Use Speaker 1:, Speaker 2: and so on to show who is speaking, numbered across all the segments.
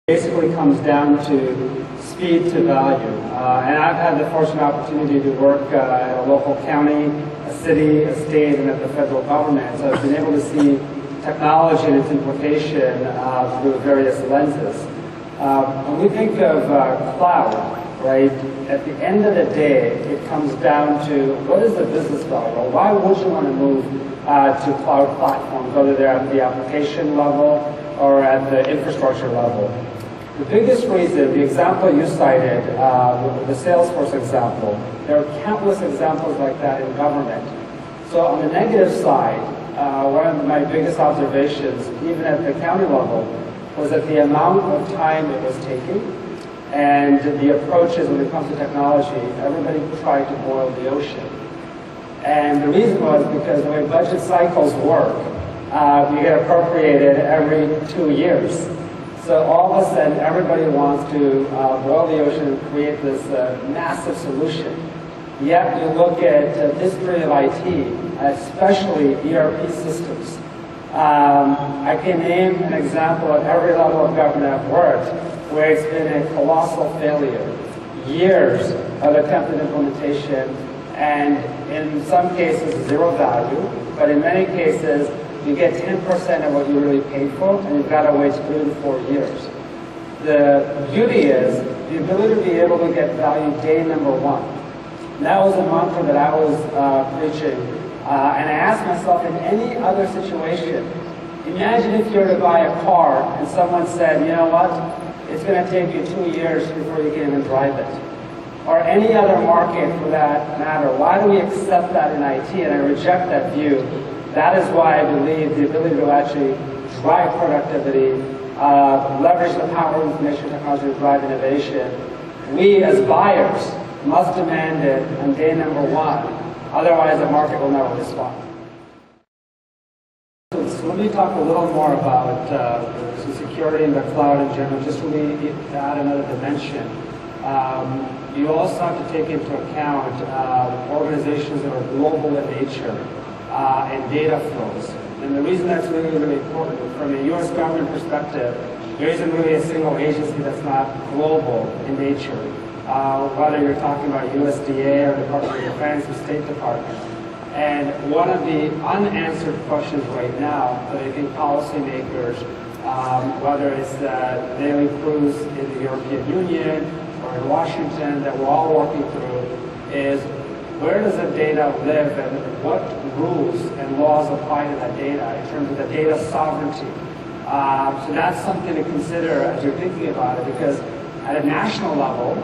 Speaker 1: Basically comes down to speed to value. And I've had the fortunate opportunity to work at a local county, a city, a state, and at the federal government. So I've been able to see technology and its implication through various lenses. When we think of cloud, right, at the end of the day, it comes down to what is the business value? Or why would you want to move to cloud platforms, whether they're at the application level or at the infrastructure level? The biggest reason, the example you cited, the Salesforce example, there are countless examples like that in government. So on the negative side, one of my biggest observations, even at the county level, was that the amount of time it was taking and the approaches when it comes to technology, everybody tried to boil the ocean. And the reason was because the way budget cycles work, you get appropriated every 2 years. So all of a sudden, everybody wants to boil the ocean and create this massive solution. Yet you look at the history of IT, especially ERP systems. I can name an example at every level of government I've worked where it's been a colossal failure. Years of attempted implementation, and in some cases, zero value, but in many cases, you get 10% of what you really paid for, and you've got to wait 3 to 4 years. The beauty is the ability to be able to get value day number one. That was a mantra that I was preaching, and I asked myself, in any other situation, imagine if you were to buy a car and someone said, you know what, it's going to take you 2 years before you can even drive it. Or any other market for that matter. Why do we accept that in IT? And I reject that view. That is why I believe the ability to actually drive productivity, leverage the power of information technology to drive innovation. We as buyers must demand it on day number one. Otherwise, the market will never respond. So let me talk a little more about the security in the cloud in general, just really to add another dimension. You also have to take into account organizations that are global in nature. And data flows. And the reason that's really, really important, from a U.S. government perspective, there isn't really a single agency that's not global in nature. Whether you're talking about USDA or Department of Defense or State Department. And one of the unanswered questions right now that I think policymakers, whether it's daily cruise in the European Union or in Washington that we're all working through, is where does the data live and what rules and laws apply to that data in terms of the data sovereignty? So that's something to consider as you're thinking about it, because at a national level,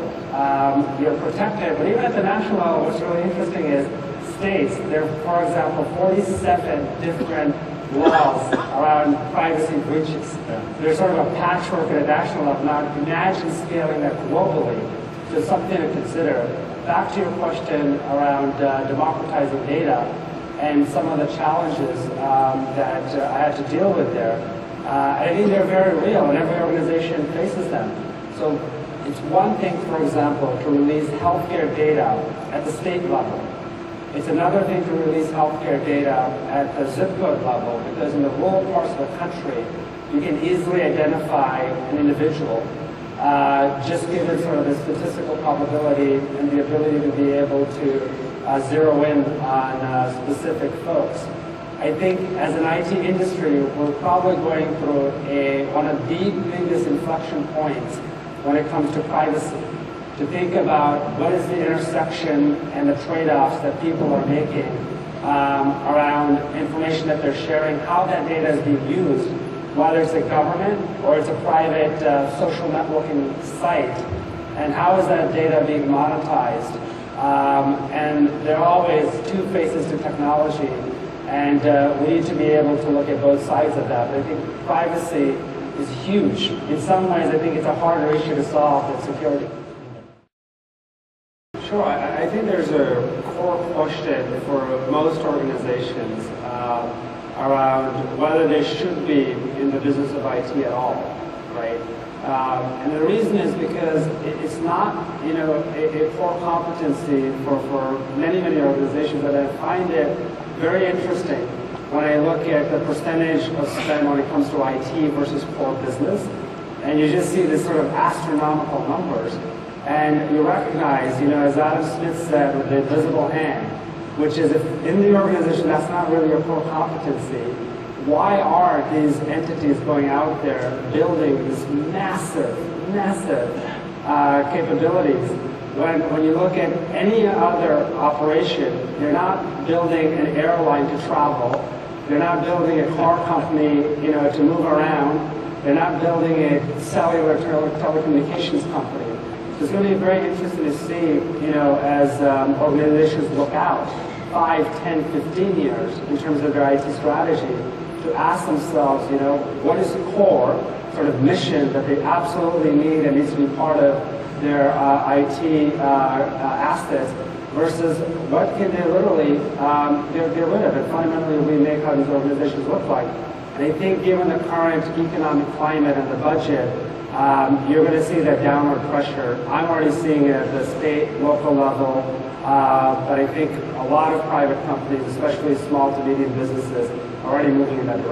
Speaker 1: you're protected, but even at the national level, what's really interesting is states, there are, for example, 47 different laws around privacy breaches. There's sort of a patchwork at a national level. Now imagine scaling that globally. So it's something to consider. Back to your question around democratizing data and some of the challenges that I had to deal with there. I think they're very real, and every organization faces them. So it's one thing, for example, to release healthcare data at the state level. It's another thing to release healthcare data at the zip code level, because in the rural parts of the country, you can easily identify an individual just given sort of the statistical probability and the ability to be able to zero in on specific folks. I think as an IT industry, we're probably going through one of the biggest inflection points when it comes to privacy. To think about what is the intersection and the trade-offs that people are making around information that they're sharing, how that data is being used, whether it's a government or it's a private social networking site, and how is that data being monetized. And there are always two faces to technology, and we need to be able to look at both sides of that. But I think privacy is huge. In some ways, I think it's a harder issue to solve than security. Sure, I think there's a core question for most organizations around whether they should be in the business of IT at all, right? And the reason is because it's not, a core competency for many, many organizations, but I find it very interesting when I look at the percentage of spend when it comes to IT versus core business. And you just see this sort of astronomical numbers. And you recognize, as Adam Smith said, with the invisible hand, which is if in the organization that's not really your core competency, why are these entities going out there building this massive capabilities? When you look at any other operation, you're not building an airline to travel, you're not building a car company, to move around, you're not building a cellular telecommunications company. So it's going to be very interesting to see, as organizations look out 5, 10, 15 years in terms of their IT strategy, to ask themselves, what is the core sort of mission that they absolutely need and needs to be part of their IT assets versus what can they literally get rid of and fundamentally remake how these organizations look like. And I think given the current economic climate and the budget, you're going to see that downward pressure. I'm already seeing it at the state, local level, but I think a lot of private companies, especially small to medium businesses, are already moving in that direction.